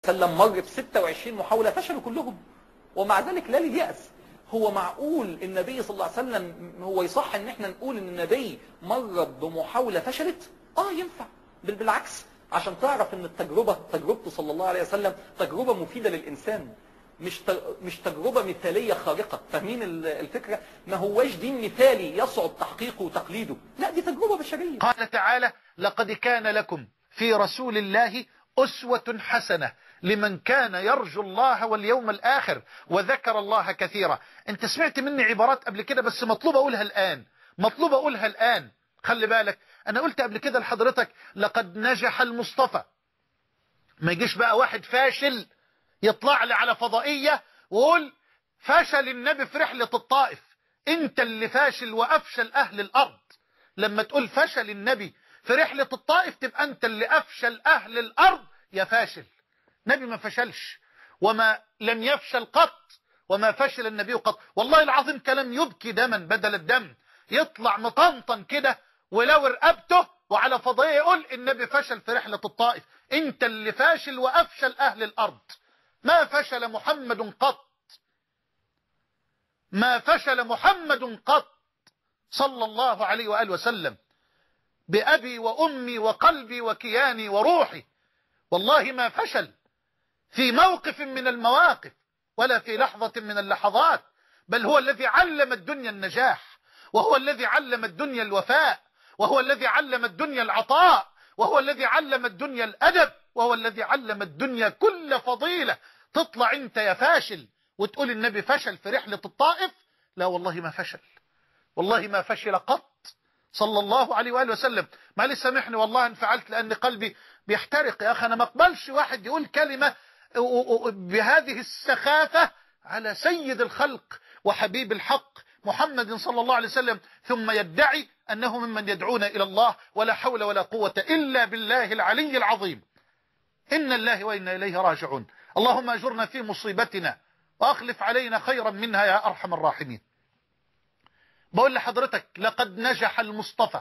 وسلم مر ب 26 محاولة فشلوا كلهم، ومع ذلك لا لليأس. هو معقول النبي صلى الله عليه وسلم هو يصح ان احنا نقول ان النبي مر بمحاولة فشلت؟ ينفع. بالعكس، عشان تعرف ان تجربته صلى الله عليه وسلم تجربة مفيدة للإنسان، مش تجربة مثالية خارقة. فاهمين الفكرة؟ ما هواش دين مثالي يصعب تحقيقه وتقليده، لا دي تجربة بشرية. قال تعالى: لقد كان لكم في رسول الله أسوة حسنة لمن كان يرجو الله واليوم الآخر وذكر الله كثيرا. انت سمعت مني عبارات قبل كده، بس مطلوب أقولها الآن. خلي بالك، أنا قلت قبل كده لحضرتك لقد نجح المصطفى. ما يجيش بقى واحد فاشل يطلع لي على فضائية ويقول فشل النبي في رحلة الطائف. انت اللي فاشل وأفشل أهل الأرض. لما تقول فشل النبي في رحلة الطائف تبقى انت اللي أفشل أهل الأرض يا فاشل. نبي ما فشلش، وما لم يفشل قط، وما فشل النبي قط. والله العظيم كلام يبكي دما بدل الدم. يطلع مطنطن كده ولو رقبته وعلى فضائية يقول النبي فشل في رحلة الطائف. انت اللي فاشل وأفشل أهل الأرض. ما فشل محمد قط، ما فشل محمد قط صلى الله عليه وآله وسلم، بأبي وأمي وقلبي وكياني وروحي. والله ما فشل في موقف من المواقف ولا في لحظة من اللحظات، بل هو الذي علم الدنيا النجاح، وهو الذي علم الدنيا الوفاء، وهو الذي علم الدنيا العطاء، وهو الذي علم الدنيا الأدب، وهو الذي علم الدنيا كل فضيلة. تطلع انت يا فاشل وتقول النبي فشل في رحلة الطائف؟ لا والله ما فشل، والله ما فشل قط صلى الله عليه وآله وسلم. معلش سامحني والله انفعلت لأن قلبي بيحترق يا أخي. أنا ما اقبلش واحد يقول كلمة بهذه السخافة على سيد الخلق وحبيب الحق محمد صلى الله عليه وسلم، ثم يدعي أنه ممن يدعون إلى الله. ولا حول ولا قوة إلا بالله العلي العظيم. إن الله وإنا إليه راجعون. اللهم أجرنا في مصيبتنا وأخلف علينا خيرا منها يا أرحم الراحمين. بقول لحضرتك لقد نجح المصطفى